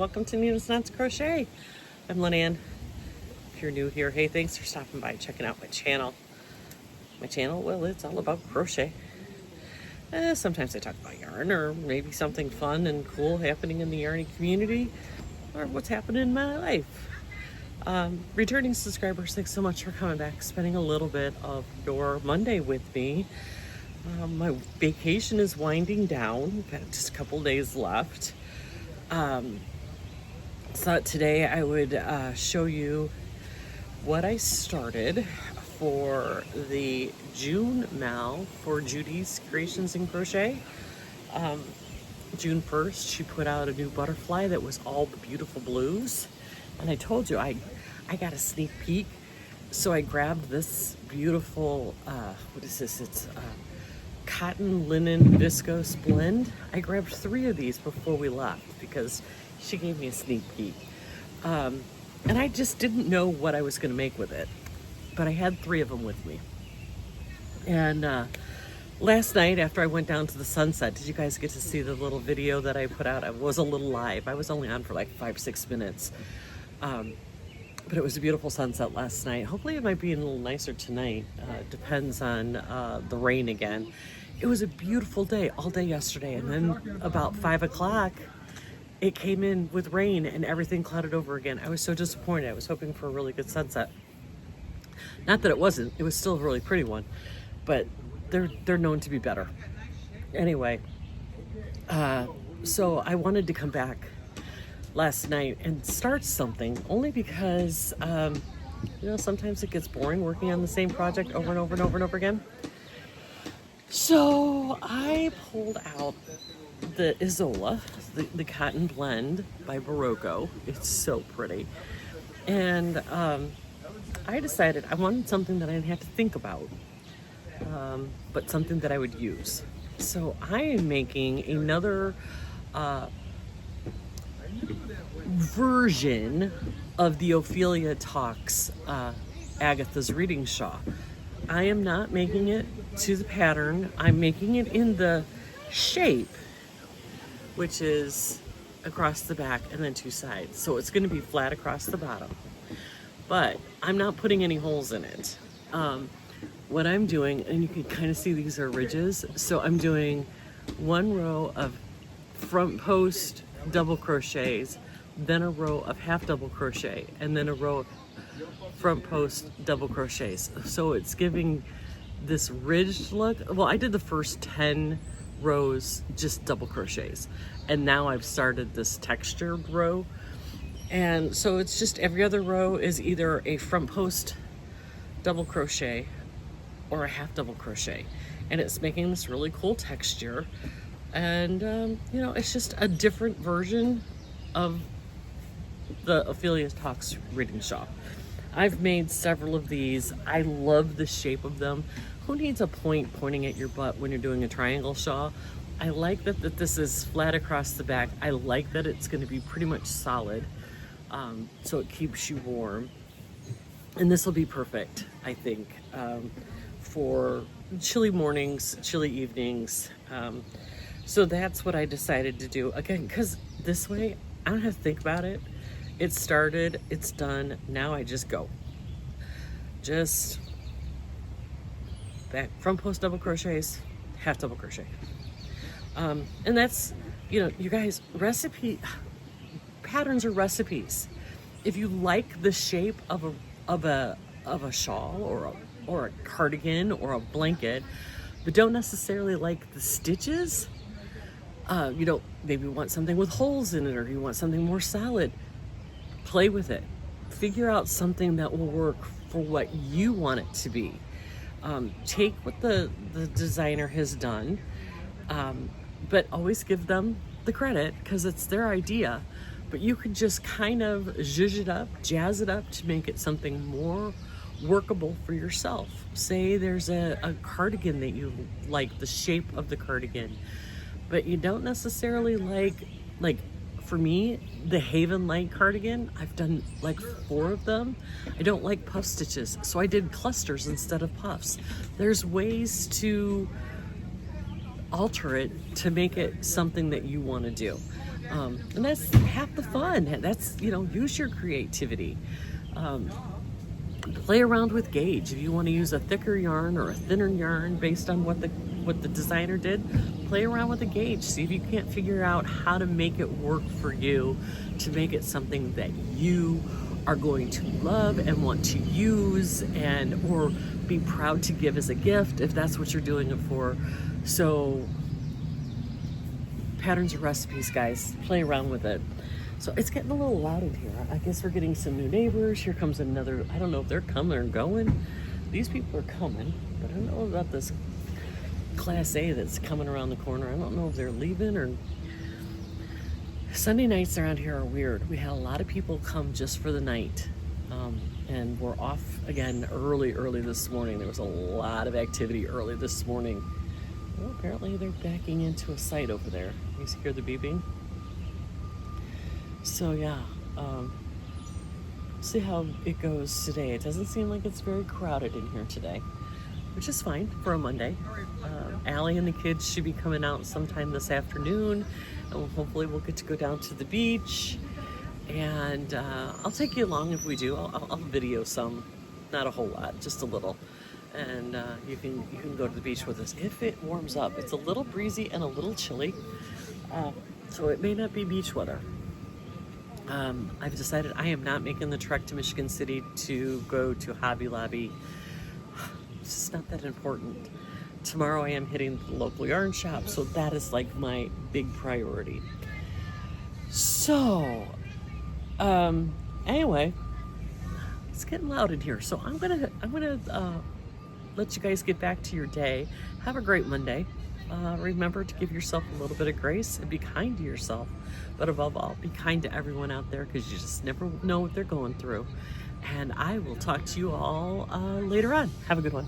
welcome to Ninas Knots Crochet. I'm Lynanne. If you're new here, hey, thanks for stopping by, checking out my channel. My channel, well, it's all about crochet. Sometimes I talk about yarn or maybe something fun and cool happening in the yarny community or what's happening in my life. Returning subscribers, thanks so much for coming back, spending a little bit of your Monday with me. My vacation is winding down, got just a couple days left. Thought today I would show you what I started for the June Mal for Judy's Creations in Crochet. June 1st, she put out a new butterfly that was all the beautiful blues. And I told you I got a sneak peek. So I grabbed this beautiful, what is this? It's cotton linen viscose blend. I grabbed 3 of these before we left because she gave me a sneak peek. And I just didn't know what I was going to make with it, but I had 3 of them with me. And last night after I went down to the sunset, did you guys get to see the little video that I put out? I was a little live. I was only on for like 5-6 minutes. But it was a beautiful sunset last night. Hopefully it might be a little nicer tonight. Depends on the rain again. It was a beautiful day all day yesterday. And then about 5 o'clock, it came in with rain and everything clouded over again. I was so disappointed. I was hoping for a really good sunset. Not that it wasn't. It was still a really pretty one. But they're known to be better. Anyway, so I wanted to come back last night and start something only because sometimes it gets boring working on the same project over and over and over and over again. So I pulled out the Isola, the cotton blend by Barocco. It's so pretty. And I decided I wanted something that I didn't have to think about, but something that I would use. So I am making another version of the Ophelia Talks Agatha's Reading Shawl. I am not making it to the pattern. I'm making it in the shape, which is across the back and then 2 sides. So it's going to be flat across the bottom. But I'm not putting any holes in it. What I'm doing, and you can kind of see these are ridges, so I'm doing 1 row of front post double crochets, then a row of half double crochet, and then a row of front post double crochets. So it's giving this ridged look. Well, I did the first 10 rows just double crochets, and now I've started this textured row. And so it's just every other row is either a front post double crochet or a half double crochet, and it's making this really cool texture. And it's just a different version of the Ophelia Talks Reading Shawl. I've made several of these. I love the shape of them. Who needs a point pointing at your butt when you're doing a triangle shawl? I like that this is flat across the back. I like that it's going to be pretty much solid, so it keeps you warm. And this will be perfect, I think, for chilly mornings, chilly evenings. So that's what I decided to do. Again, because this way I don't have to think about it. It started, it's done, now I just go. Just back, front post double crochets, half double crochet. And that's, you guys, patterns are recipes. If you like the shape of a shawl or a cardigan or a blanket, but don't necessarily like the stitches, maybe want something with holes in it, or you want something more solid, play with it. Figure out something that will work for what you want it to be. Take what the designer has done, but always give them the credit because it's their idea. But you could just kind of zhuzh it up, jazz it up to make it something more workable for yourself. Say there's a cardigan that you like, the shape of the cardigan, but you don't necessarily like for me, the Haven Light cardigan, I've done like 4 of them. I don't like puff stitches, so I did clusters instead of puffs. There's ways to alter it to make it something that you want to do. And that's half the fun. That's, you know, use your creativity. Play around with gauge. If you want to use a thicker yarn or a thinner yarn based on what the designer did, play around with the gauge. See if you can't figure out how to make it work for you, to make it something that you are going to love and want to use, and or be proud to give as a gift if that's what you're doing it for. So patterns or recipes, guys, play around with it. So it's getting a little loud in here. I guess we're getting some new neighbors. Here comes another, I don't know if they're coming or going. These people are coming, but I don't know about this Class A that's coming around the corner. I don't know if they're leaving or... Sunday nights around here are weird. We had a lot of people come just for the night. And we're off again early this morning. There was a lot of activity early this morning. Well, apparently they're backing into a site over there. You hear the beeping? So yeah, see how it goes today. It doesn't seem like it's very crowded in here today, which is fine for a Monday. Allie and the kids should be coming out sometime this afternoon, and hopefully we'll get to go down to the beach. And I'll take you along if we do. I'll video some, not a whole lot, just a little. And you can go to the beach with us if it warms up. It's a little breezy and a little chilly, so it may not be beach weather. I've decided I am not making the trek to Michigan City to go to Hobby Lobby. It's just not that important. Tomorrow I am hitting the local yarn shop, so that is like my big priority. So, anyway, it's getting loud in here. So I'm gonna let you guys get back to your day. Have a great Monday. Remember to give yourself a little bit of grace and be kind to yourself. But above all, be kind to everyone out there, because you just never know what they're going through. And I will talk to you all later on. Have a good one.